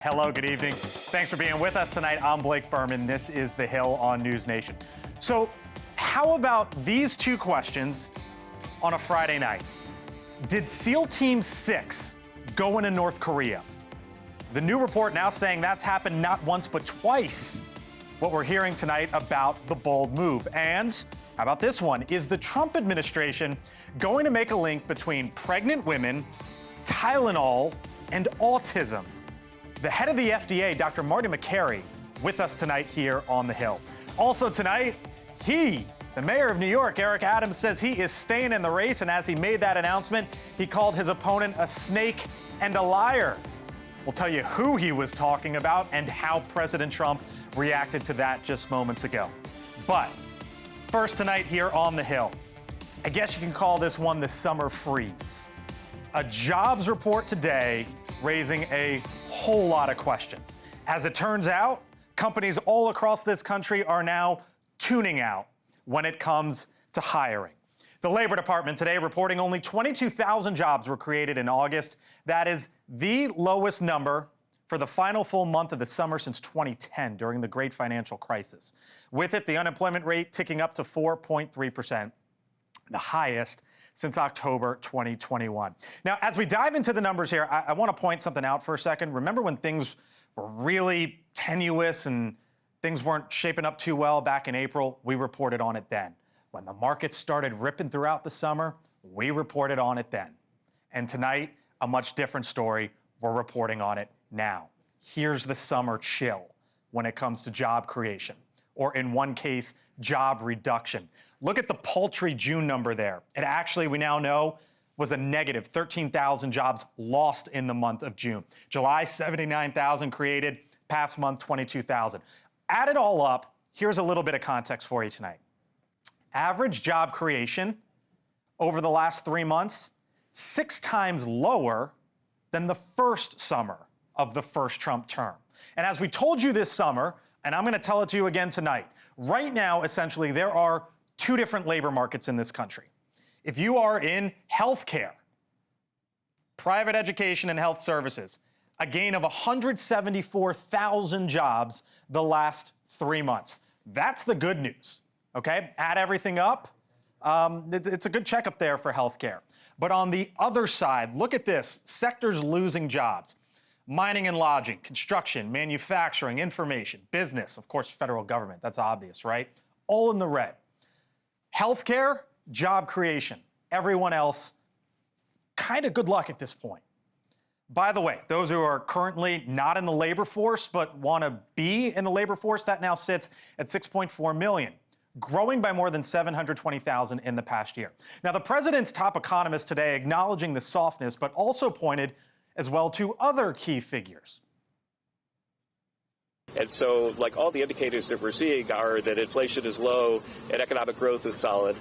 Hello, good evening. Thanks for being with us tonight. I'm Blake Burman. This is The Hill on News Nation. So, how about these two questions on a Friday night? Did SEAL Team 6 go into North Korea? The new report now saying that's happened not once but twice. What we're hearing tonight about the bold move. And how about this one? Is the Trump administration going to make a link between pregnant women, Tylenol, and autism? The head of the FDA, Dr. Marty Makary, with us tonight here on The Hill. Also tonight, the mayor of New York, Eric Adams, says he is staying in the race, and as he made that announcement, he called his opponent a snake and a liar. We'll tell you who he was talking about and how President Trump reacted to that just moments ago. But first tonight here on The Hill, I guess you can call this one the summer freeze. A jobs report today raising a whole lot of questions. As it turns out, companies all across this country are now tuning out when it comes to hiring. The Labor Department today reporting only 22,000 jobs were created in August. That is the lowest number for the final full month of the summer since 2010 during the great financial crisis. With it, the unemployment rate ticking up to 4.3%, the highest since October 2021. Now, as we dive into the numbers here, I want to point something out for a second. Remember when things were really tenuous and things weren't shaping up too well back in April? We reported on it then. When the markets started ripping throughout the summer, we reported on it then. And tonight, a much different story. We're reporting on it now. Here's the summer chill when it comes to job creation, or in one case, job reduction. Look at the paltry June number there. It actually, we now know, was a negative 13,000 jobs lost in the month of June. July, 79,000 created. Past month, 22,000. Add it all up, here's a little bit of context for you tonight. Average job creation over the last 3 months, 6 times lower than the first summer of the first Trump term. And as we told you this summer, and I'm going to tell it to you again tonight, right now, essentially, there are 2 different labor markets in this country. If you are in healthcare, private education and health services, a gain of 174,000 jobs the last 3 months. That's the good news, okay? Add everything up, it's a good checkup there for healthcare. But on the other side, look at this, sectors losing jobs. Mining and lodging, construction, manufacturing, information, business, of course, federal government, that's obvious, right? All in the red. Healthcare, job creation. Everyone else, kind of good luck at this point. By the way, those who are currently not in the labor force but want to be in the labor force, that now sits at 6.4 million, growing by more than 720,000 in the past year. Now, the president's top economist today acknowledging the softness, but also pointed as well to other key figures. And so, like all the indicators that we're seeing are that inflation is low and economic growth is solid.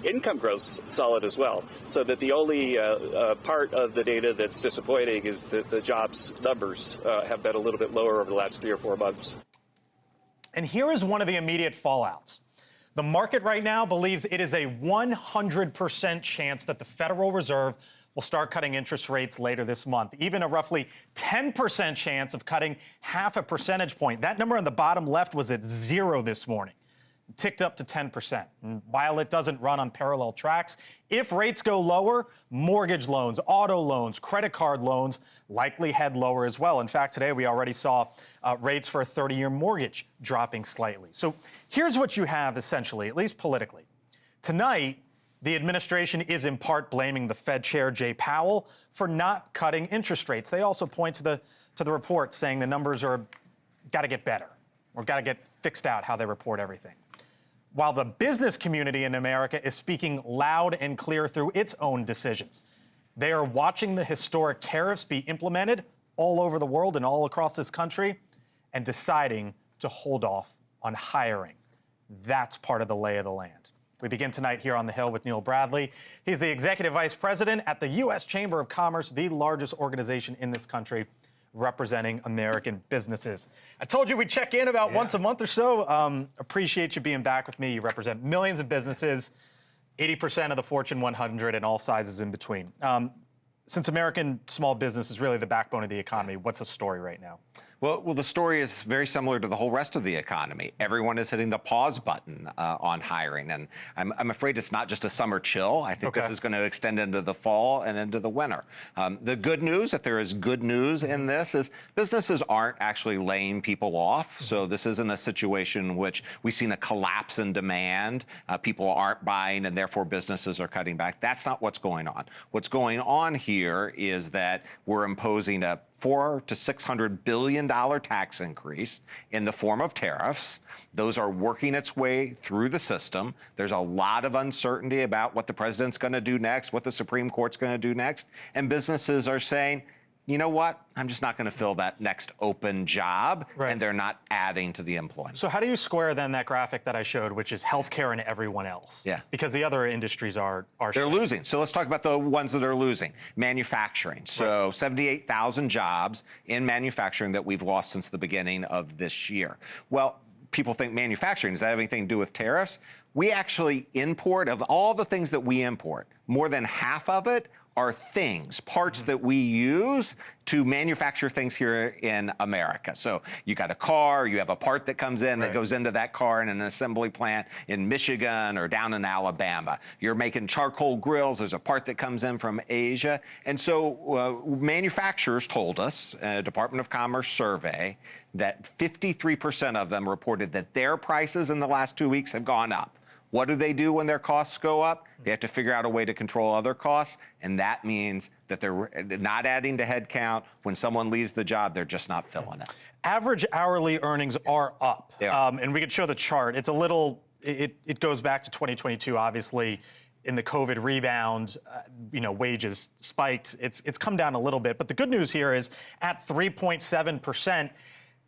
Income growth solid as well. So that the only part of the data that's disappointing is that the jobs numbers have been a little bit lower over the last 3 or 4 months. And here is one of the immediate fallouts. The market right now believes it is a 100% chance that the Federal Reserve will start cutting interest rates later this month, even a roughly 10% chance of cutting half a percentage point. That number on the bottom left was at 0 this morning. It ticked up to 10%. And while it doesn't run on parallel tracks, if rates go lower, mortgage loans, auto loans, credit card loans likely head lower as well. In fact, today we already saw rates for a 30-year mortgage dropping slightly. So here's what you have essentially, at least politically. Tonight, the administration is in part blaming the Fed Chair Jay Powell for not cutting interest rates. They also point to the report saying the numbers are got to get better or got to get fixed out how they report everything. While the business community in America is speaking loud and clear through its own decisions. They are watching the historic tariffs be implemented all over the world and all across this country and deciding to hold off on hiring. That's part of the lay of the land. We begin tonight here on The Hill with Neil Bradley. He's the Executive Vice President at the U.S. Chamber of Commerce, the largest organization in this country representing American businesses. I told you we'd check in about once a month or so. Appreciate you being back with me. You represent millions of businesses, 80% of the Fortune 100 and all sizes in between. since American small business is really the backbone of the economy, what's the story right now? Well, the story is very similar to the whole rest of the economy. Everyone is hitting the pause button on hiring, and I'm afraid it's not just a summer chill. I think this is going to extend into the fall and into the winter. The good news, if there is good news in this, is businesses aren't actually laying people off. So this isn't a situation in which we've seen a collapse in demand. People aren't buying, and therefore businesses are cutting back. That's not what's going on. What's going on here is that we're imposing a $400 to $600 billion tax increase in the form of tariffs. Those are working its way through the system. There's a lot of uncertainty about what the president's going to do next, what the Supreme Court's going to do next. And businesses are saying, you know what? I'm just not going to fill that next open job, and they're not adding to the employment. So how do you square then that graphic that I showed, which is healthcare and everyone else? Yeah. Because the other industries are They're losing. So let's talk about the ones that are losing. Manufacturing. So 78,000 jobs in manufacturing that we've lost since the beginning of this year. Well, people think manufacturing, does that have anything to do with tariffs? We actually import, of all the things that we import, more than half of it are things, parts that we use to manufacture things here in America. So you got a car, you have a part that comes in that goes into that car in an assembly plant in Michigan or down in Alabama. You're making charcoal grills, there's a part that comes in from Asia. And so manufacturers told us, a Department of Commerce survey, that 53% of them reported that their prices in the last 2 weeks have gone up. What do they do when their costs go up? They have to figure out a way to control other costs, and that means that they're not adding to headcount. When someone leaves the job, they're just not filling it. Average hourly earnings are up, They are. and we could show the chart. It's a little, it goes back to 2022, obviously. In the COVID rebound, wages spiked. It's come down a little bit, but the good news here is at 3.7%,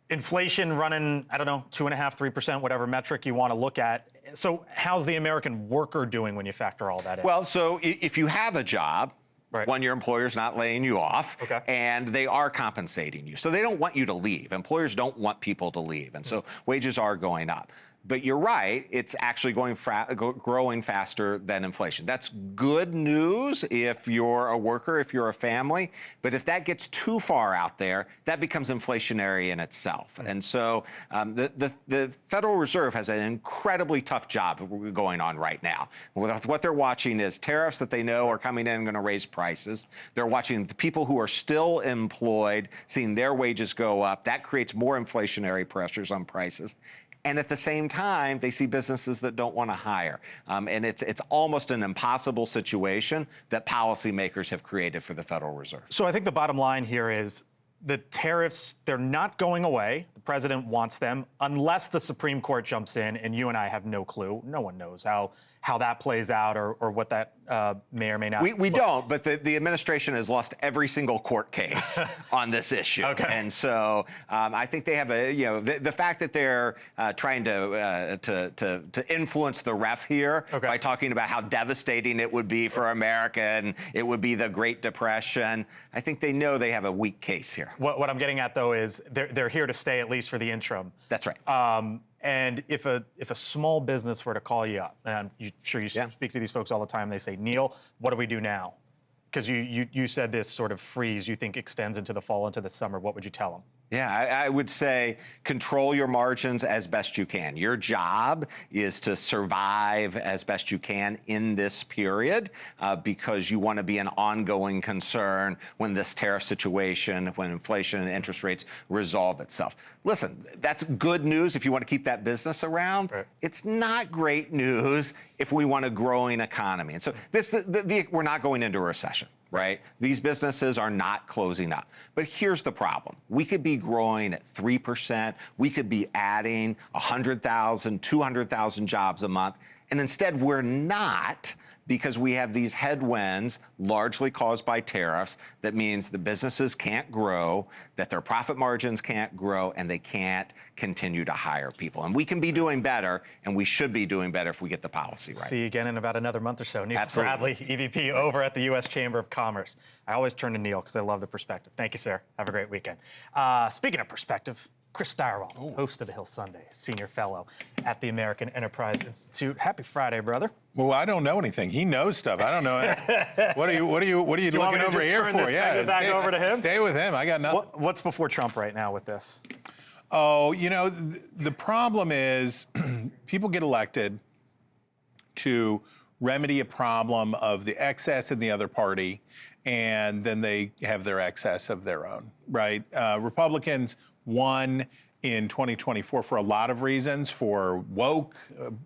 inflation running, I don't know, 2.5%, 3%, whatever metric you want to look at. So how's the American worker doing when you factor all that in? Well, so if you have a job, when your employer's not laying you off, and they are compensating you. So they don't want you to leave. Employers don't want people to leave. And so wages are going up. But you're right, it's actually growing faster than inflation. That's good news if you're a worker, if you're a family. But if that gets too far out there, that becomes inflationary in itself. And so the Federal Reserve has an incredibly tough job going on right now. What they're watching is tariffs that they know are coming in and going to raise prices. They're watching the people who are still employed, seeing their wages go up. That creates more inflationary pressures on prices. And at the same time, they see businesses that don't want to hire. And it's almost an impossible situation that policymakers have created for the Federal Reserve. So I think the bottom line here is the tariffs, they're not going away. The president wants them unless the Supreme Court jumps in, and you and I have no clue. No one knows how that plays out or what that may or may not. We don't, but the administration has lost every single court case on this issue. And so I think they have the fact that they're trying to influence the ref here by talking about how devastating it would be for America and it would be the Great Depression. I think they know they have a weak case here. What I'm getting at, though, is they're here to stay, at least for the interim. That's right. And if a small business were to call you up, and I'm sure you speak to these folks all the time, they say, Neil, what do we do now? Because you said this sort of freeze you think extends into the fall, into the summer. What would you tell them? Yeah, I would say control your margins as best you can. Your job is to survive as best you can in this period because you want to be an ongoing concern when this tariff situation, when inflation and interest rates resolve itself. Listen, that's good news if you want to keep that business around. It's not great news if we want a growing economy. And so we're not going into a recession. Right? These businesses are not closing up. But here's the problem. We could be growing at 3%. We could be adding 100,000, 200,000 jobs a month. And instead, we're not, because we have these headwinds largely caused by tariffs. That means the businesses can't grow, that their profit margins can't grow, and they can't continue to hire people. And we can be doing better, and we should be doing better if we get the policy right. See you again in about another month or so. Neil Bradley, EVP over at the U.S. Chamber of Commerce. I always turn to Neil because I love the perspective. Thank you, sir. Have a great weekend. Speaking of perspective, Chris Stirewalt, host of the Hill Sunday, senior fellow at the American Enterprise Institute. Happy Friday, brother. Well, I don't know anything. He knows stuff. I don't know. What are you looking over here for? Yeah, back over to him. Stay with him. I got nothing. What's before Trump right now with this? Oh, the problem is people get elected to remedy a problem of the excess in the other party, and then they have their excess of their own, right? Republicans won in 2024 for a lot of reasons, for woke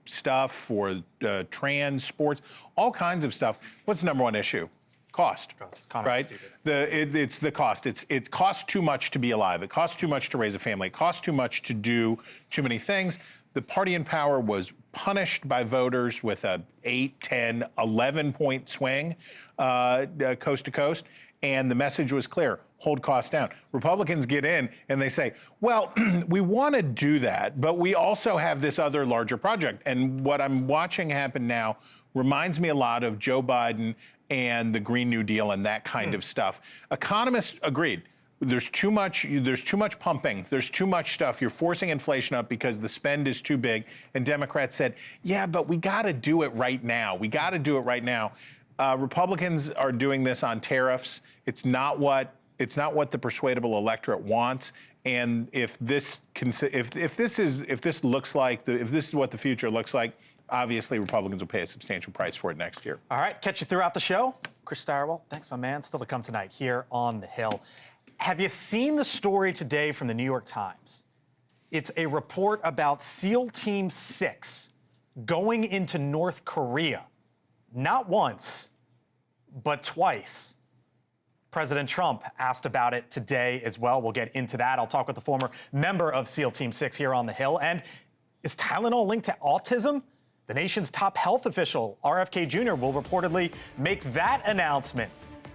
stuff, for trans sports, all kinds of stuff. What's the number one issue? Cost, right? It's the cost. It costs too much to be alive. It costs too much to raise a family. It costs too much to do too many things. The party in power was punished by voters with a 8, 10, 11-point swing coast to coast, and the message was clear: hold costs down. Republicans get in and they say, well, we want to do that, but we also have this other larger project. And what I'm watching happen now reminds me a lot of Joe Biden and the Green New Deal and that kind of stuff. Economists agreed. There's too much pumping. There's too much stuff. You're forcing inflation up because the spend is too big. And Democrats said, yeah, but we got to do it right now. We got to do it right now. Republicans are doing this on tariffs. It's not what the persuadable electorate wants. And if this looks like if this is what the future looks like, obviously Republicans will pay a substantial price for it next year. All right, catch you throughout the show. Chris Stirewalt, thanks, my man. Still to come tonight here on the Hill. Have you seen the story today from the New York Times? It's a report about SEAL Team 6 going into North Korea, not once, but twice. President Trump asked about it today as well. We'll get into that. I'll talk with the former member of SEAL Team 6 here on the Hill. And is Tylenol linked to autism? The nation's top health official, RFK Jr., will reportedly make that announcement.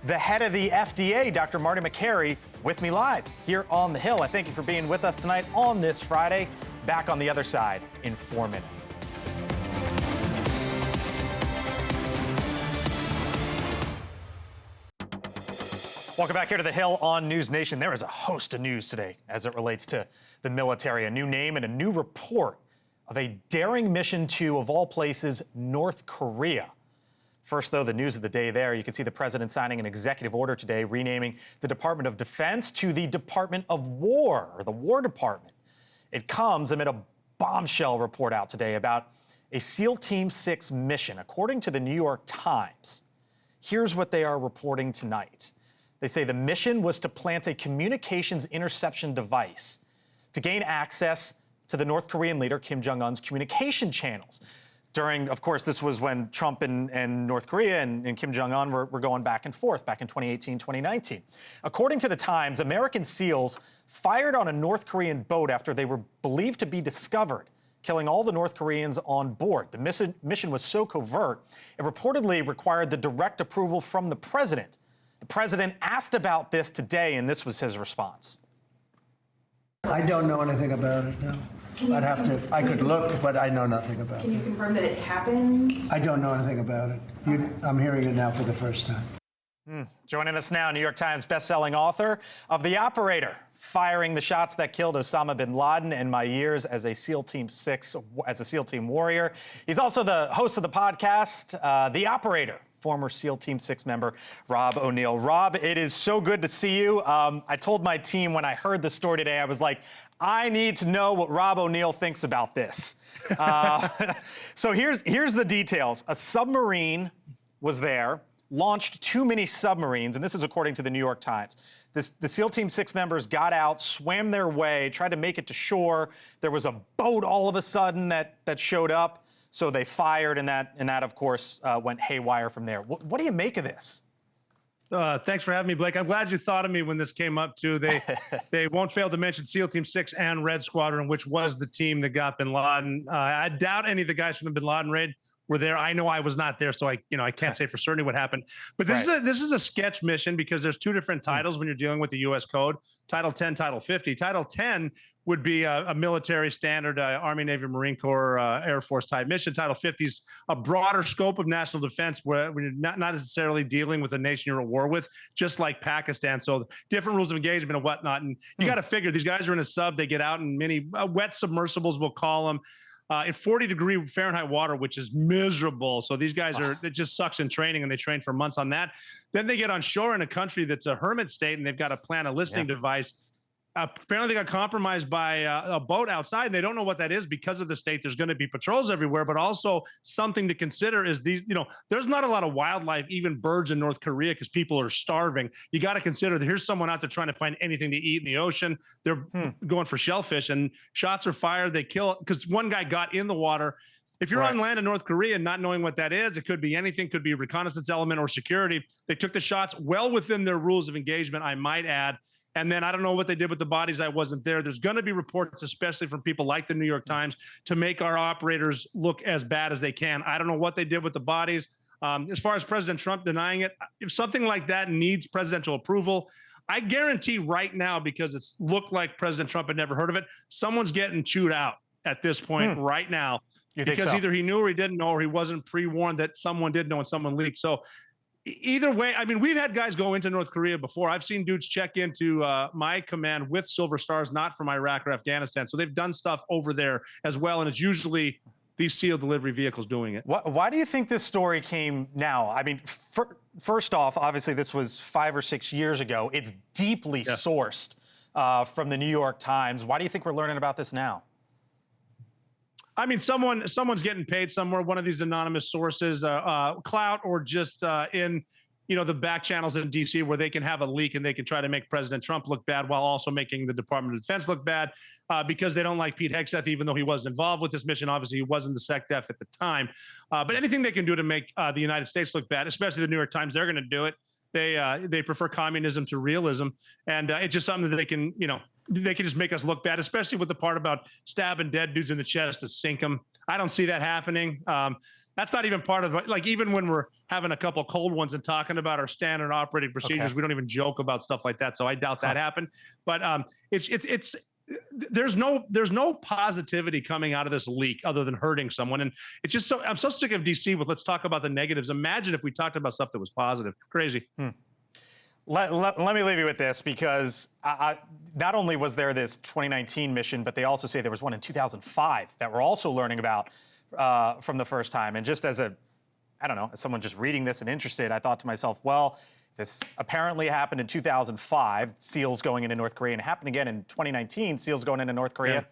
The head of the FDA, Dr. Marty Makary, with me live here on the Hill. I thank you for being with us tonight on this Friday. Back on the other side in 4 minutes. Welcome back here to the Hill on News Nation. There is a host of news today as it relates to the military, a new name and a new report of a daring mission to, of all places, North Korea. First, though, the news of the day there. You can see the president signing an executive order today renaming the Department of Defense to the Department of War, or the War Department. It comes amid a bombshell report out today about a SEAL Team 6 mission. According to the New York Times, here's what they are reporting tonight. They say the mission was to plant a communications interception device to gain access to the North Korean leader Kim Jong-un's communication channels. During, of course, this was when Trump and North Korea and Kim Jong-un were going back and forth back in 2018, 2019. According to the Times, American SEALs fired on a North Korean boat after they were believed to be discovered, killing all the North Koreans on board. The mission was so covert, it reportedly required the direct approval from the president. The president asked about this today, and this was his response. I don't know anything about it, no. I could look, but I know nothing about it. Can you confirm that it happened? I don't know anything about it. I'm hearing it now for the first time. Joining us now, New York Times bestselling author of The Operator, firing the shots that killed Osama bin Laden and my years as a SEAL Team 6, as a SEAL Team warrior. He's also the host of the podcast, The Operator, former SEAL Team 6 member, Rob O'Neill. Rob, it is so good to see you. I told my team when I heard the story today, I was like, I need to know what Rob O'Neill thinks about this. So here's the details. A submarine was there, launched too many submarines, and this is according to the New York Times. The SEAL Team 6 members got out, swam their way, tried to make it to shore. There was a boat all of a sudden that showed up, so they fired, and that of course, went haywire from there. What do you make of this? Thanks for having me, Blake. I'm glad you thought of me when this came up, too. They won't fail to mention SEAL Team 6 and Red Squadron, which was the team that got bin Laden. I doubt any of the guys from the bin Laden raid were there. I know I was not there, so I can't say for certain what happened. But this is a sketch mission because there's two different titles when you're dealing with the U.S. Code: Title 10, Title 50. Title 10 would be a military standard, Army, Navy, Marine Corps, Air Force type mission. Title 50 is a broader scope of national defense where you're not necessarily dealing with a nation you're at war with, just like Pakistan. So different rules of engagement and whatnot. And you got to figure these guys are in a sub. They get out in many wet submersibles, we'll call them. In 40-degree Fahrenheit water, which is miserable. So these guys it just sucks in training, and they train for months on that. Then they get on shore in a country that's a hermit state, and they've got to plant a listening device. Apparently, they got compromised by a boat outside. And they don't know what that is because of the state. There's going to be patrols everywhere, but also something to consider is there's not a lot of wildlife, even birds in North Korea, because people are starving. You got to consider that here's someone out there trying to find anything to eat in the ocean. They're going for shellfish, and shots are fired. They kill because one guy got in the water. If you're on land in North Korea and not knowing what that is, it could be anything, could be a reconnaissance element or security. They took the shots well within their rules of engagement, I might add. And then I don't know what they did with the bodies. I wasn't there. There's going to be reports, especially from people like the New York Times, to make our operators look as bad as they can. I don't know what they did with the bodies. As far as President Trump denying it, if something like that needs presidential approval, I guarantee right now, because it's looked like President Trump had never heard of it, someone's getting chewed out at this point right now. Because either he knew or he didn't know, or he wasn't pre-warned that someone did know and someone leaked. So either way, I mean, we've had guys go into North Korea before. I've seen dudes check into my command with Silver Stars, not from Iraq or Afghanistan. So they've done stuff over there as well. And it's usually these SEAL delivery vehicles doing it. Why do you think this story came now? I mean, first off, obviously this was 5 or 6 years ago. It's deeply sourced from the New York Times. Why do you think we're learning about this now? I mean, someone's getting paid somewhere, one of these anonymous sources, clout, or just in, the back channels in D.C. where they can have a leak and they can try to make President Trump look bad while also making the Department of Defense look bad because they don't like Pete Hegseth, even though he wasn't involved with this mission. Obviously, he wasn't the SecDef at the time. But anything they can do to make the United States look bad, especially the New York Times, they're going to do it. They prefer communism to realism, and it's just something that they can, they can just make us look bad, especially with the part about stabbing dead dudes in the chest to sink them. I don't see that happening. That's not even part of even when we're having a couple cold ones and talking about our standard operating procedures, we don't even joke about stuff like that. So I doubt that happened. But there's no positivity coming out of this leak other than hurting someone. And it's just I'm so sick of DC with let's talk about the negatives. Imagine if we talked about stuff that was positive. Crazy. Let me leave you with this, because not only was there this 2019 mission, but they also say there was one in 2005 that we're also learning about from the first time. And just as as someone just reading this and interested, I thought to myself, well, this apparently happened in 2005, SEALs going into North Korea, and it happened again in 2019, SEALs going into North Korea.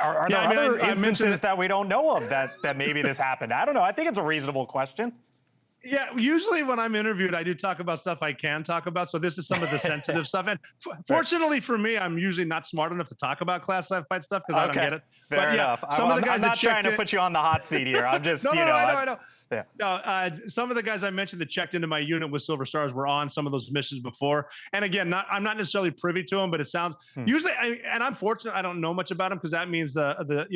Are there other instances that we don't know of that maybe this happened? I don't know. I think it's a reasonable question. Yeah, usually when I'm interviewed, I do talk about stuff I can talk about. So this is some of the sensitive stuff. And fortunately for me, I'm usually not smart enough to talk about classified stuff because I don't get it. Fair enough. Some of the guys I'm not trying to put you on the hot seat here. I'm just, I know. Yeah. No, some of the guys I mentioned that checked into my unit with Silver Stars were on some of those missions before. And again, I'm not necessarily privy to them, but it sounds usually, and I'm fortunate I don't know much about them because that means the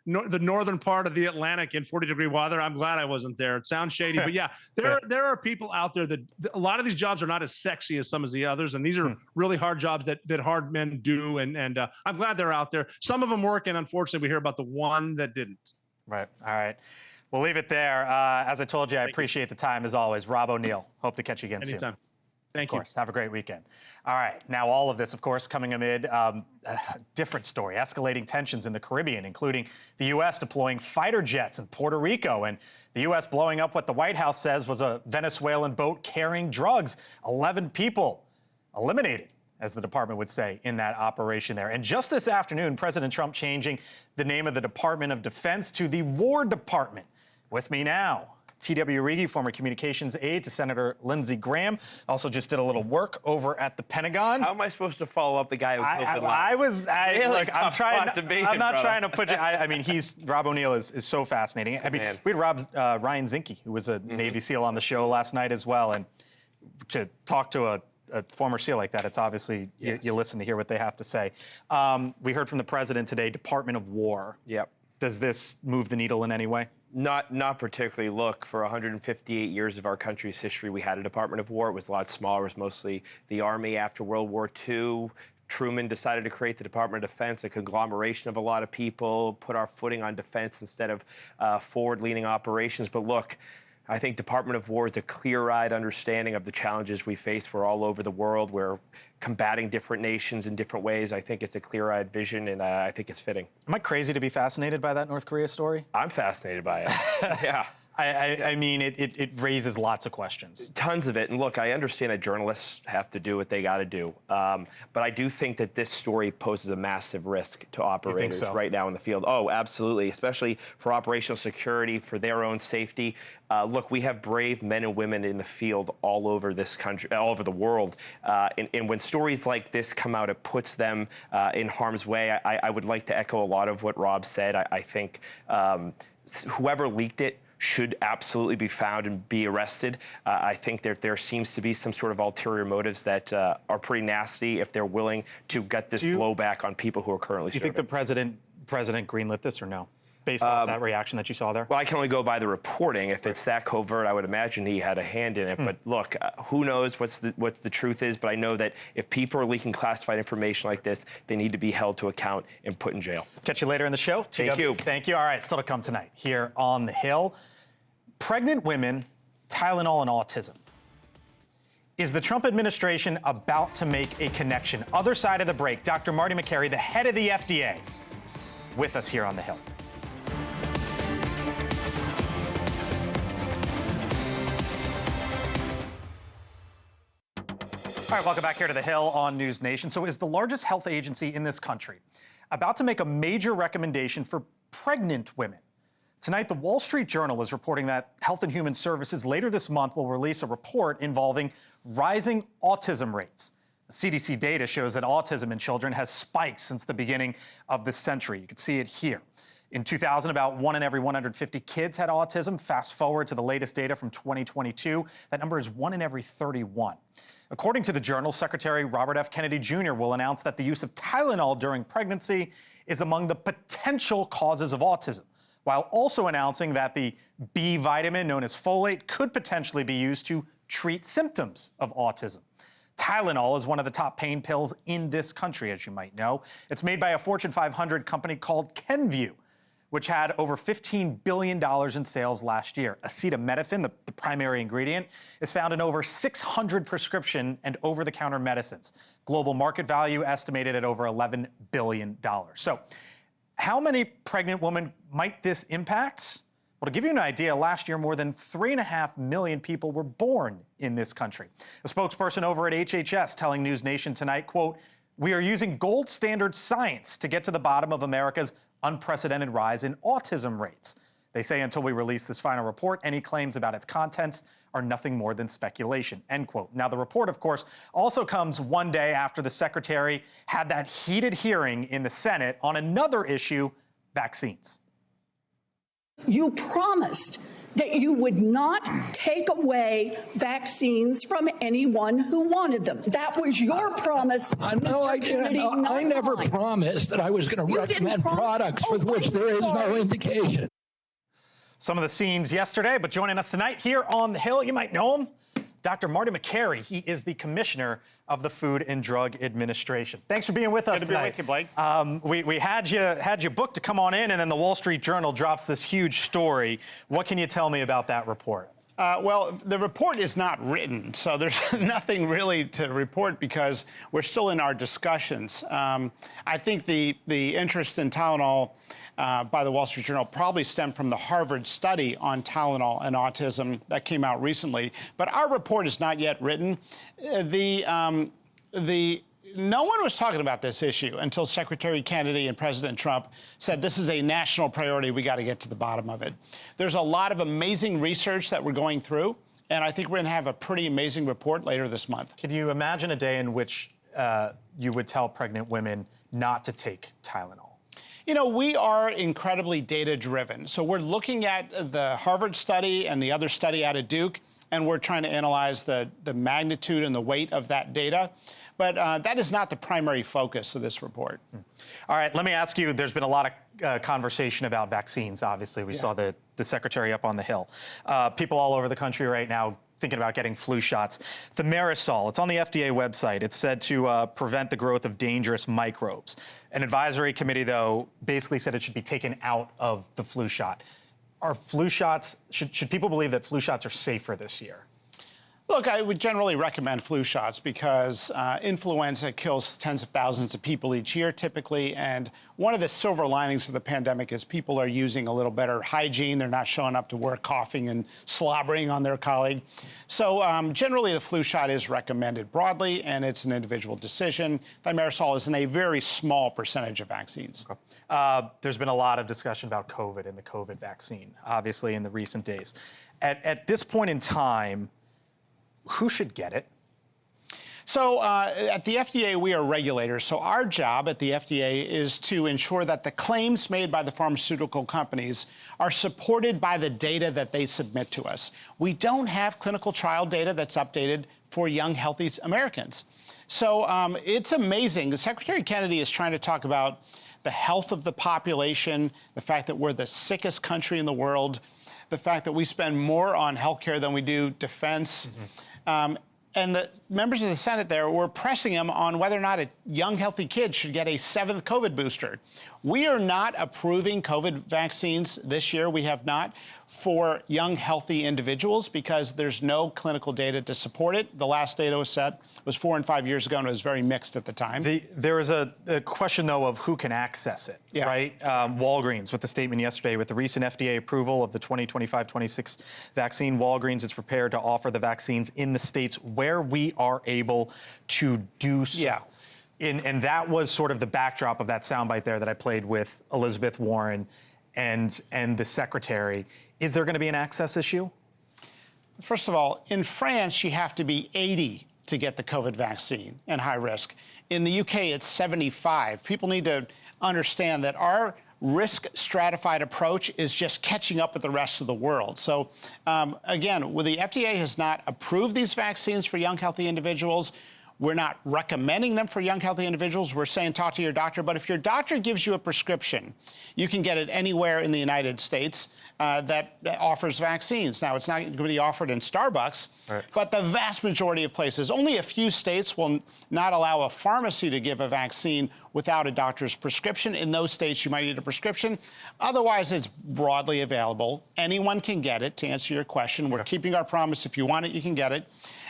northern part of the Atlantic in 40-degree weather. I'm glad I wasn't there. It sounds shady, but yeah, there are people out there that a lot of these jobs are not as sexy as some of the others, and these are really hard jobs that hard men do. And I'm glad they're out there. Some of them work, and unfortunately, we hear about the one that didn't. Right. All right. We'll leave it there. As I told you, I appreciate the time as always. Rob O'Neill. Hope to catch you again soon. Anytime. Thank you. Of course. Have a great weekend. All right. Now, all of this, of course, coming amid a different story, escalating tensions in the Caribbean, including the U.S. deploying fighter jets in Puerto Rico and the U.S. blowing up what the White House says was a Venezuelan boat carrying drugs. 11 people eliminated, as the department would say, in that operation there. And just this afternoon, President Trump changing the name of the Department of Defense to the War Department. With me now, T.W. Regie, former communications aide to Senator Lindsey Graham, also just did a little work over at the Pentagon. How am I supposed to follow up the guy who killed the I'm not trying to put you. I mean, Rob O'Neill is so fascinating. I mean, we had Ryan Zinke, who was a Navy SEAL, on the show last night as well, and to talk to a former SEAL like that, it's obviously you listen to hear what they have to say. We heard from the president today, Department of War. Yep. Does this move the needle in any way? Not particularly. Look, for 158 years of our country's history, we had a Department of War. It was a lot smaller. It was mostly the Army. After World War II, Truman decided to create the Department of Defense, a conglomeration of a lot of people, put our footing on defense instead of forward-leaning operations. But look, I think Department of War is a clear-eyed understanding of the challenges we face. We're all over the world. We're combating different nations in different ways. I think it's a clear-eyed vision, and I think it's fitting. Am I crazy to be fascinated by that North Korea story? I'm fascinated by it. Yeah. I mean, it raises lots of questions. Tons of it. And look, I understand that journalists have to do what they got to do. But I do think that this story poses a massive risk to operators right now in the field. Oh, absolutely, especially for operational security, for their own safety. Look, we have brave men and women in the field all over this country, all over the world. And when stories like this come out, it puts them in harm's way. I would like to echo a lot of what Rob said. I think whoever leaked it should absolutely be found and be arrested. I think there seems to be some sort of ulterior motives that are pretty nasty if they're willing to get this blowback on people who are currently serving. Do you think the president greenlit this or no? Based on that reaction that you saw there? Well, I can only go by the reporting. If it's that covert, I would imagine he had a hand in it. But look, who knows what the truth is, but I know that if people are leaking classified information like this, they need to be held to account and put in jail. Catch you later in the show. Thank you. Thank you. All right, still to come tonight here on The Hill. Pregnant women, Tylenol, and autism. Is the Trump administration about to make a connection? Other side of the break, Dr. Marty Makary, the head of the FDA, with us here on The Hill. All right, welcome back here to The Hill on News Nation. So is the largest health agency in this country about to make a major recommendation for pregnant women? Tonight, the Wall Street Journal is reporting that Health and Human Services later this month will release a report involving rising autism rates. CDC data shows that autism in children has spiked since the beginning of this century. You can see it here. In 2000, about 1 in every 150 kids had autism. Fast forward to the latest data from 2022, that number is 1 in every 31. According to the Journal, Secretary Robert F. Kennedy Jr. will announce that the use of Tylenol during pregnancy is among the potential causes of autism, while also announcing that the B vitamin known as folate could potentially be used to treat symptoms of autism. Tylenol is one of the top pain pills in this country, as you might know. It's made by a Fortune 500 company called Kenvue, which had over $15 billion in sales last year. Acetaminophen, the primary ingredient, is found in over 600 prescription and over-the-counter medicines. Global market value estimated at over $11 billion. So, how many pregnant women might this impact? Well, to give you an idea, last year more than 3.5 million people were born in this country. A spokesperson over at HHS telling News Nation tonight, quote, "We are using gold standard science to get to the bottom of America's unprecedented rise in autism rates. They say until we release this final report, any claims about its contents are nothing more than speculation," end quote. Now, the report, of course, also comes one day after the secretary had that heated hearing in the Senate on another issue, vaccines. You promised that you would not take away vaccines from anyone who wanted them. That was your promise. No, I didn't. I never promised that I was going to recommend products with which there is no indication. Some of the scenes yesterday, but joining us tonight here on The Hill, you might know him, Dr. Marty Makary. He is the commissioner of the Food and Drug Administration. Thanks for being with us tonight. Good to be with you, We Blake. had you booked to come on in, and then the Wall Street Journal drops this huge story. What can you tell me about that report? Well, the report is not written, so there's nothing really to report because we're still in our discussions. I think the interest in Tylenol by the Wall Street Journal probably stemmed from the Harvard study on Tylenol and autism that came out recently. But our report is not yet written. No one was talking about this issue until Secretary Kennedy and President Trump said this is a national priority. We got to get to the bottom of it. There's a lot of amazing research that we're going through, and I think we're going to have a pretty amazing report later this month. Can you imagine a day in which you would tell pregnant women not to take Tylenol? You know, we are incredibly data-driven. So we're looking at the Harvard study and the other study out of Duke. and we're trying to analyze the magnitude and the weight of that data. But that is not the primary focus of this report. All right, let me ask you, there's been a lot of conversation about vaccines, obviously. We saw the secretary up on the Hill. People all over the country right now thinking about getting flu shots. Thimerosal, it's on the FDA website. It's said to prevent the growth of dangerous microbes. An advisory committee, though, basically said it should be taken out of the flu shot. Are flu shots, should people believe that flu shots are safer this year? Look, I would generally recommend flu shots because influenza kills tens of thousands of people each year typically, and one of the silver linings of the pandemic is people are using a little better hygiene. They're not showing up to work coughing and slobbering on their colleague. So generally the flu shot is recommended broadly, and it's an individual decision. Thimerosal is in a very small percentage of vaccines. Okay. There's been a lot of discussion about COVID and the COVID vaccine, obviously, in the recent days. At this point in time, who should get it? So at the FDA, we are regulators. So our job at the FDA is to ensure that the claims made by the pharmaceutical companies are supported by the data that they submit to us. We don't have clinical trial data that's updated for young, healthy Americans. So it's amazing. Secretary Kennedy is trying to talk about the health of the population, the fact that we're the sickest country in the world, the fact that we spend more on healthcare than we do defense. And the members of the Senate there were pressing him on whether or not a young, healthy kid should get a 7th COVID booster. We are not approving COVID vaccines this year. We have not for young, healthy individuals because there's no clinical data to support it. The last data was set was 4 and 5 years ago, and it was very mixed at the time. There was a question, though, of who can access it, right? Walgreens, with the statement yesterday, with the recent FDA approval of the 2025-26 vaccine, Walgreens is prepared to offer the vaccines in the states where we are able to do so. Yeah. And that was sort of the backdrop of that soundbite there that I played with Elizabeth Warren and the secretary. Is there going to be an access issue? First of all, in France, you have to be 80 to get the COVID vaccine and high risk. In the UK, it's 75. People need to understand that our risk stratified approach is just catching up with the rest of the world. So again, the FDA has not approved these vaccines for young, healthy individuals. We're not recommending them for young, healthy individuals. We're saying talk to your doctor. But if your doctor gives you a prescription, you can get it anywhere in the United States that offers vaccines. Now, it's not going to be offered in Starbucks, but the vast majority of places, only a few states will not allow a pharmacy to give a vaccine without a doctor's prescription. In those states, you might need a prescription. Otherwise, it's broadly available. Anyone can get it, to answer your question. We're keeping our promise. If you want it, you can get it.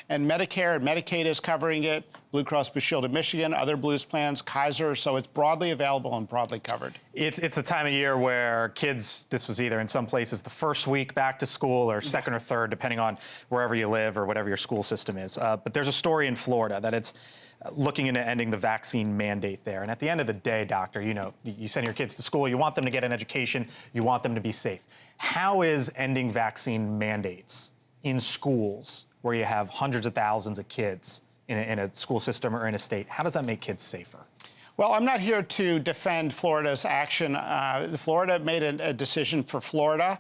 And Medicare and Medicaid is covering it, Blue Cross Blue Shield of Michigan, other Blues plans, Kaiser, so it's broadly available and broadly covered. It's a time of year where kids, this was either in some places the first week back to school or second or third, depending on wherever you live or whatever your school system is. But there's a story in Florida that it's looking into ending the vaccine mandate there. And at the end of the day, doctor, you know, you send your kids to school, you want them to get an education, you want them to be safe. How is ending vaccine mandates in schools where you have hundreds of thousands of kids in a school system or in a state, how does that make kids safer? Well, I'm not here to defend Florida's action. Florida made a decision for Florida.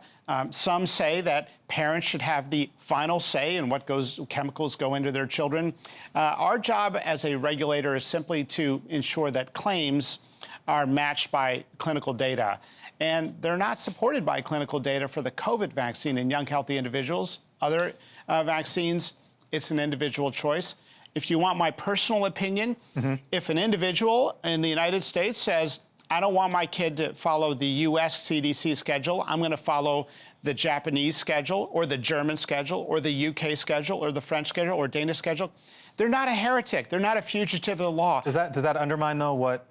Some say that parents should have the final say in what chemicals go into their children. Our job as a regulator is simply to ensure that claims are matched by clinical data. And they're not supported by clinical data for the COVID vaccine in young, healthy individuals. Other vaccines, it's an individual choice. If you want my personal opinion, if an individual in the United States says, I don't want my kid to follow the US CDC schedule, I'm going to follow the Japanese schedule or the German schedule or the UK schedule or the French schedule or Danish schedule, they're not a heretic. They're not a fugitive of the law. Does that undermine, though, what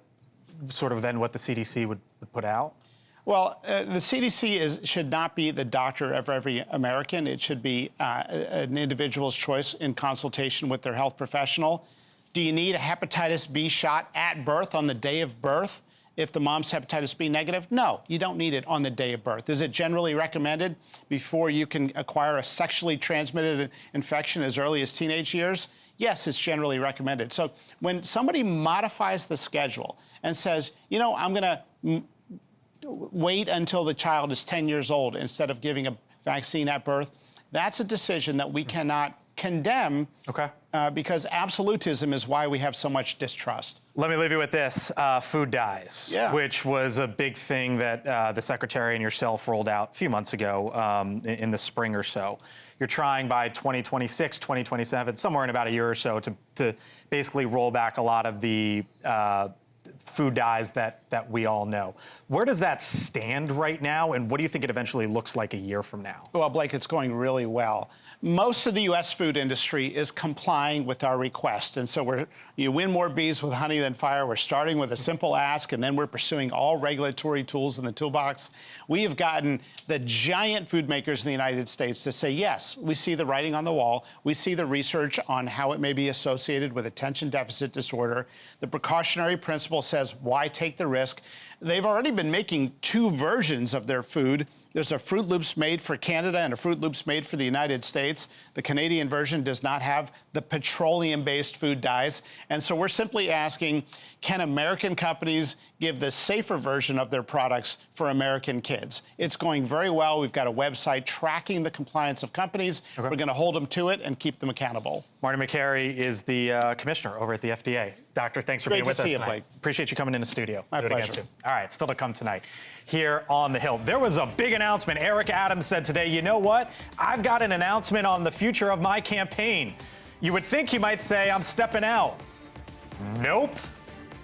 the CDC would put out? Well, the CDC should not be the doctor of every American. It should be an individual's choice in consultation with their health professional. Do you need a hepatitis B shot at birth on the day of birth if the mom's hepatitis B negative? No, you don't need it on the day of birth. Is it generally recommended before you can acquire a sexually transmitted infection as early as teenage years? Yes, it's generally recommended. So when somebody modifies the schedule and says, you know, I'm going to wait until the child is 10 years old instead of giving a vaccine at birth, That's a decision that we cannot condemn. Okay. Because absolutism is why we have so much distrust. Let me leave you with this, food dyes, which was a big thing that the Secretary and yourself rolled out a few months ago in the spring or so. You're trying by 2026, 2027, somewhere in about a year or so to basically roll back a lot of the food dyes that we all know. Where does that stand right now, and what do you think it eventually looks like a year from now? Well, Blake, it's going really well. Most of the U.S. food industry is complying with our request. And so you win more bees with honey than fire. We're starting with a simple ask, and then we're pursuing all regulatory tools in the toolbox. We have gotten the giant food makers in the United States to say, yes, we see the writing on the wall. We see the research on how it may be associated with attention deficit disorder. The precautionary principle says, why take the risk? They've already been making 2 versions of their food. There's a Fruit Loops made for Canada and a Fruit Loops made for the United States. The Canadian version does not have the petroleum-based food dyes. And so we're simply asking, can American companies give the safer version of their products for American kids? It's going very well. We've got a website tracking the compliance of companies. Okay. We're going to hold them to it and keep them accountable. Marty Makary is the commissioner over at the FDA. Doctor, thanks for being with us tonight. Blake. Appreciate you coming in the studio. My pleasure. All right, still to come tonight here on The Hill. There was a big announcement. Eric Adams said today, you know what? I've got an announcement on the future of my campaign. You would think he might say, I'm stepping out. Nope.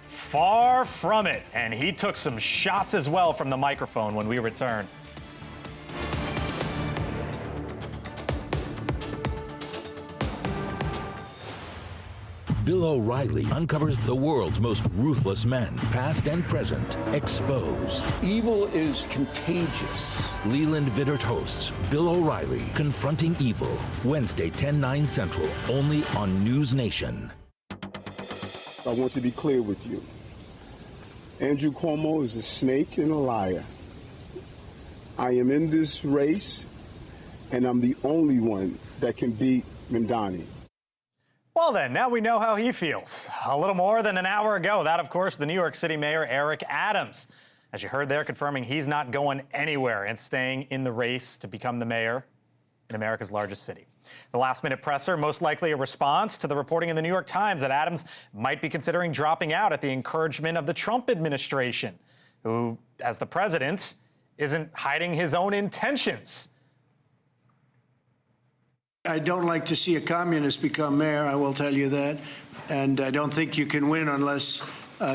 Far from it. And he took some shots as well from the microphone when we return. Bill O'Reilly uncovers the world's most ruthless men, past and present, exposed. Evil is contagious. Leland Vittert hosts Bill O'Reilly, Confronting Evil, Wednesday, 10/9 Central, only on News Nation. I want to be clear with you. Andrew Cuomo is a snake and a liar. I am in this race, and I'm the only one that can beat Mamdani. Well then, now we know how he feels. A little more than an hour ago, that of course, the New York City Mayor Eric Adams. As you heard there, confirming he's not going anywhere and staying in the race to become the mayor in America's largest city. The last-minute presser, most likely a response to the reporting in the New York Times that Adams might be considering dropping out at the encouragement of the Trump administration, who, as the president, isn't hiding his own intentions. I don't like to see a communist become mayor, I will tell you that. And I don't think you can win unless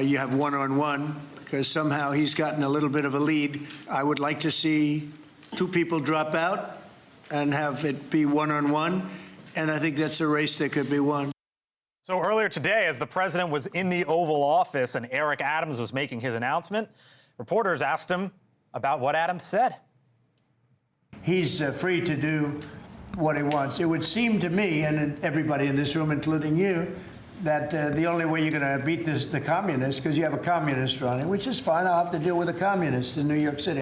you have one-on-one, because somehow he's gotten a little bit of a lead. I would like to see 2 people drop out and have it be one-on-one. And I think that's a race that could be won. So earlier today, as the president was in the Oval Office and Eric Adams was making his announcement, reporters asked him about what Adams said. He's free to do what he wants. It would seem to me, and everybody in this room, including you, that the only way you're going to beat the communists, because you have a communist running, which is fine. I'll have to deal with a communist in New York City.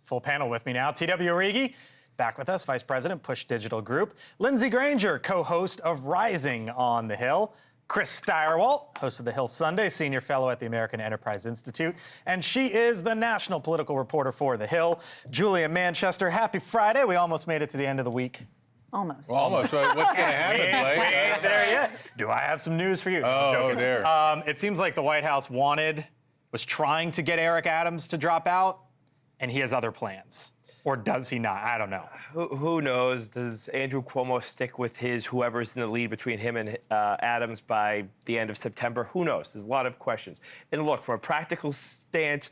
Full panel with me now. T.W. Origi, back with us, Vice President, Push Digital Group. Lindsey Granger, co-host of Rising on the Hill. Chris Steyerwalt, host of The Hill Sunday, senior fellow at the American Enterprise Institute. And she is the national political reporter for The Hill. Julia Manchester, happy Friday. We almost made it to the end of the week. Almost. Well, almost. What's going to happen, Blake? We ain't there yet. Do I have some news for you? Oh, dear. It seems like the White House was trying to get Eric Adams to drop out, and he has other plans. Or does he not? I don't know. Who knows? Does Andrew Cuomo stick with whoever's in the lead between him and Adams by the end of September? Who knows? There's a lot of questions. And look, from a practical stance,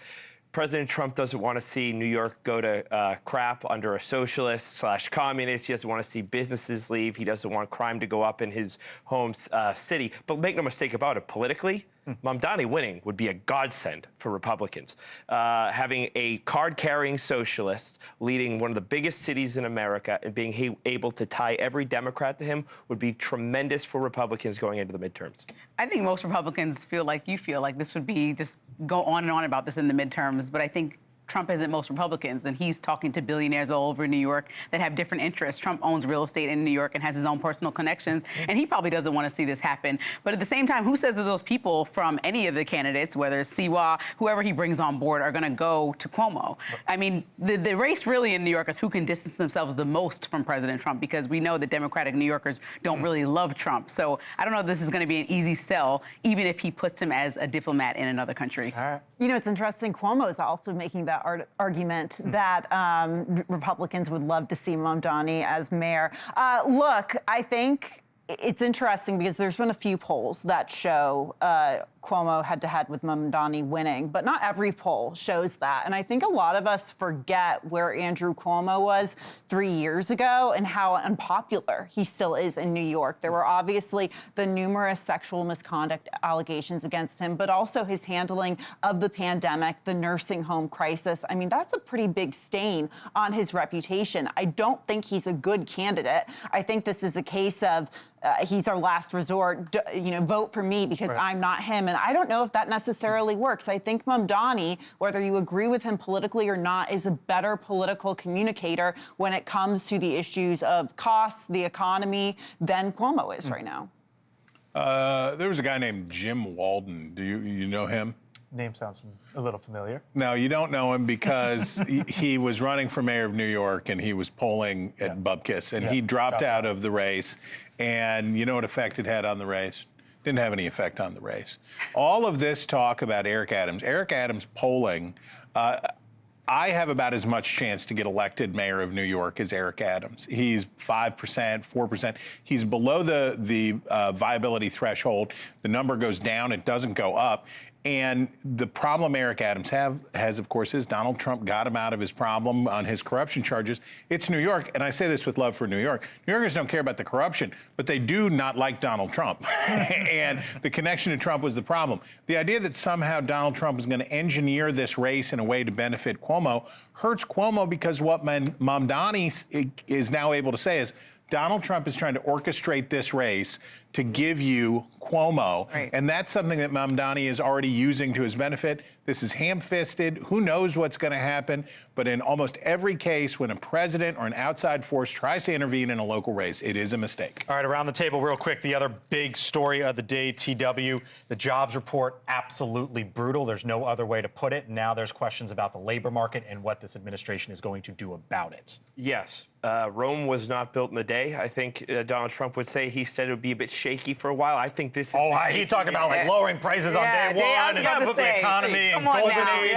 President Trump doesn't want to see New York go to crap under a socialist/communist. He doesn't want to see businesses leave. He doesn't want crime to go up in his home city. But make no mistake about it, politically, Mamdani winning would be a godsend for Republicans. Having a card-carrying socialist leading one of the biggest cities in America and being able to tie every Democrat to him would be tremendous for Republicans going into the midterms. I think most Republicans feel like you feel like this would be just go on and on about this in the midterms, but I think Trump isn't most Republicans, and he's talking to billionaires all over New York that have different interests. Trump owns real estate in New York and has his own personal connections, and he probably doesn't want to see this happen. But at the same time, who says that those people from any of the candidates, whether it's Siwa, whoever he brings on board, are going to go to Cuomo? I mean, the race really in New York is who can distance themselves the most from President Trump, because we know that Democratic New Yorkers don't really love Trump. So I don't know if this is going to be an easy sell, even if he puts him as a diplomat in another country. You know, it's interesting. Cuomo is also making that argument that Republicans would love to see Mamdani as mayor. Look, I think it's interesting because there's been a few polls that show Cuomo head-to-head with Mamdani winning, but not every poll shows that. And I think a lot of us forget where Andrew Cuomo was 3 years ago and how unpopular he still is in New York. There were obviously the numerous sexual misconduct allegations against him, but also his handling of the pandemic, the nursing home crisis. I mean, that's a pretty big stain on his reputation. I don't think he's a good candidate. I think this is a case of he's our last resort, you know, vote for me because I'm not him. And I don't know if that necessarily works. I think Mamdani, whether you agree with him politically or not, is a better political communicator when it comes to the issues of costs, the economy, than Cuomo is right now. There was a guy named Jim Walden. Do you know him? Name sounds a little familiar. No, you don't know him because he was running for mayor of New York and he was polling at Bupkis, and he dropped out of the race. And you know what effect it had on the race? Didn't have any effect on the race. All of this talk about Eric Adams polling, I have about as much chance to get elected mayor of New York as Eric Adams. He's 5%, 4%. He's below the viability threshold. The number goes down, it doesn't go up. And the problem Eric Adams has, of course, is Donald Trump got him out of his problem on his corruption charges. It's New York, and I say this with love for New York. New Yorkers don't care about the corruption, but they do not like Donald Trump. And the connection to Trump was the problem. The idea that somehow Donald Trump is going to engineer this race in a way to benefit Cuomo hurts Cuomo, because what Mamdani is now able to say is, Donald Trump is trying to orchestrate this race to give you Cuomo. And that's something that Mamdani is already using to his benefit. This is ham-fisted. Who knows what's going to happen? But in almost every case, when a president or an outside force tries to intervene in a local race, it is a mistake. All right, around the table real quick, the other big story of the day, TW, the jobs report, absolutely brutal. There's no other way to put it. Now there's questions about the labor market and what this administration is going to do about it. Yes. Rome was not built in a day. I think Donald Trump would say he said it would be a bit shaky for a while. I think this is... he talked about like lowering prices on day one and the economy and golden age.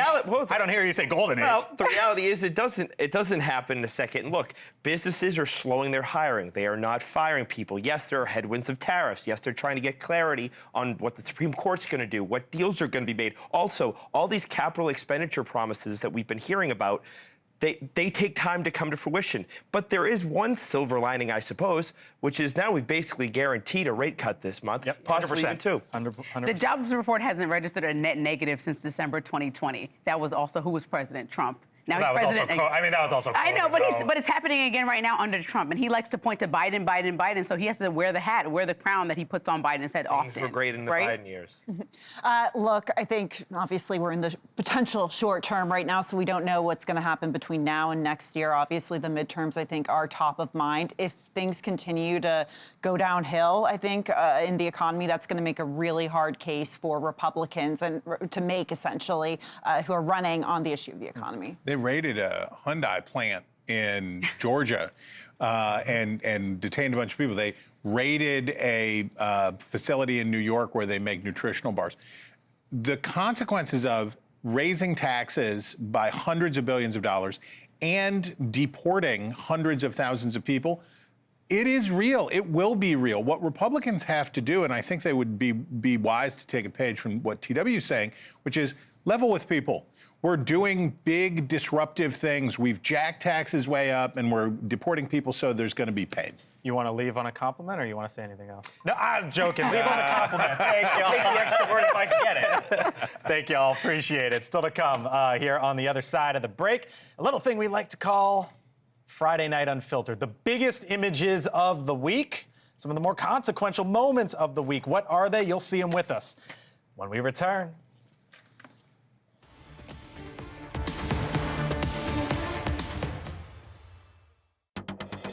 I don't hear you say golden age. Well, the reality is it doesn't happen in a second. Look, businesses are slowing their hiring. They are not firing people. Yes, there are headwinds of tariffs. Yes, they're trying to get clarity on what the Supreme Court's going to do, what deals are going to be made. Also, all these capital expenditure promises that we've been hearing about, they take time to come to fruition. But there is one silver lining, I suppose, which is now we've basically guaranteed a rate cut this month, possibly even two. 100%. The jobs report hasn't registered a net negative since December 2020. That was also who was President Trump. Now that he's president. that was also. I know, but it's happening again right now under Trump, and he likes to point to Biden. So he has to wear the hat, wear the crown that he puts on Biden's head often. Things were great in the Biden years. Look, I think obviously we're in the potential short term right now, so we don't know what's going to happen between now and next year. Obviously, the midterms, I think, are top of mind. If things continue to go downhill, I think, in the economy, that's going to make a really hard case for Republicans and to make, essentially, who are running on the issue of the economy. They raided a Hyundai plant in Georgia and detained a bunch of people. They raided a facility in New York where they make nutritional bars. The consequences of raising taxes by hundreds of billions of dollars and deporting hundreds of thousands of people, it is real. It will be real. What Republicans have to do, and I think they would be wise to take a page from what TW is saying, which is level with people. We're doing big disruptive things. We've jacked taxes way up, and we're deporting people, so there's going to be paid. You want to leave on a compliment, or you want to say anything else? No, I'm joking. Leave on a compliment. Thank you. I'll take the extra word if I can get it. Thank you all. Appreciate it. Still to come here on the other side of the break, a little thing we like to call Friday Night Unfiltered. The biggest images of the week, some of the more consequential moments of the week. What are they? You'll see them with us when we return.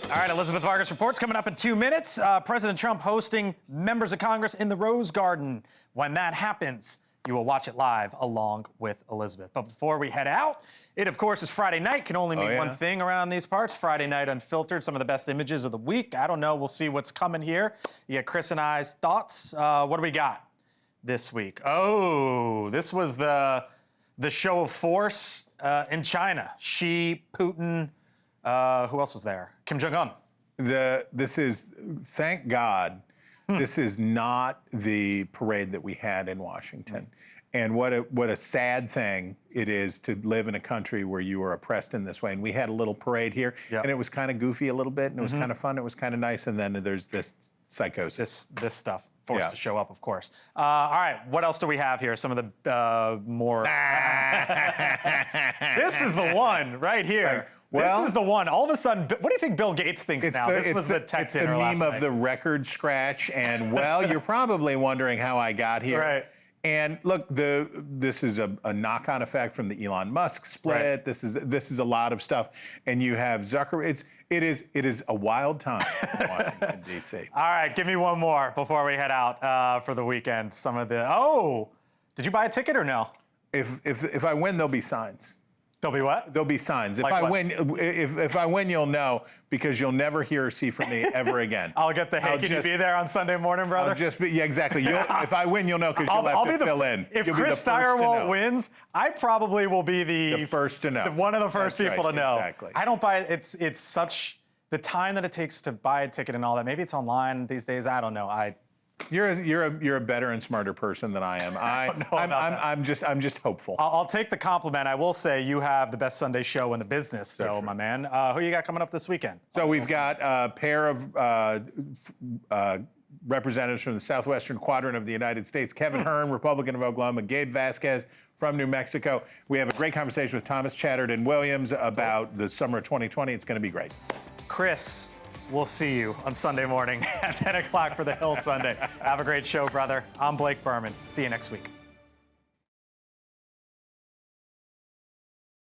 All right, Elizabeth Vargas reports coming up in 2 minutes. President Trump hosting members of Congress in the Rose Garden. When that happens, you will watch it live along with Elizabeth. But before we head out, it, of course, is Friday night. Can only mean one thing around these parts. Friday Night Unfiltered, some of the best images of the week. I don't know. We'll see what's coming here. You get Chris and I's thoughts. What do we got this week? Oh, this was the show of force in China. Xi, Putin, who else was there? Kim Jong-un. This is, thank God, this is not the parade that we had in Washington. And what a sad thing it is to live in a country where you are oppressed in this way. And we had a little parade here, and it was kind of goofy a little bit, and it was kind of fun, it was kind of nice, and then there's this psychosis. This stuff forced to show up, of course. All right, what else do we have here? Some of the more... This is the one right here. Well, this is the one. All of a sudden, what do you think Bill Gates thinks now? This was the tech dinner last night. It's the meme of the record scratch, and well, you're probably wondering how I got here. Right. And look, this is a knock-on effect from the Elon Musk split. Right. This is a lot of stuff, and you have Zuckerberg. It is a wild time in Washington D.C. All right, give me one more before we head out for the weekend. Some of the did you buy a ticket or no? If I win, there'll be signs. There'll be what? There'll be signs. Like if I win, you'll know, because you'll never hear or see from me ever again. I'll get the hey, can you be there on Sunday morning, brother? Exactly. If I win, you'll know, because you'll have to fill in. If Chris Steyerwalt wins, I probably will be the first to know. One of the first people to know. Exactly. I don't buy it. It's such the time that it takes to buy a ticket and all that. Maybe it's online these days. I don't know. You're a better and smarter person than I am. I'm just hopeful. I'll take the compliment. I will say you have the best Sunday show in the business, though, my man. Who you got coming up this weekend? So we've got a pair of representatives from the southwestern quadrant of the United States. Kevin Hearn, Republican of Oklahoma. Gabe Vasquez from New Mexico. We have a great conversation with Thomas Chatterton Williams about the summer of 2020. It's going to be great. Chris, we'll see you on Sunday morning at 10 o'clock for the Hill Sunday. Have a great show, brother. I'm Blake Burman. See you next week.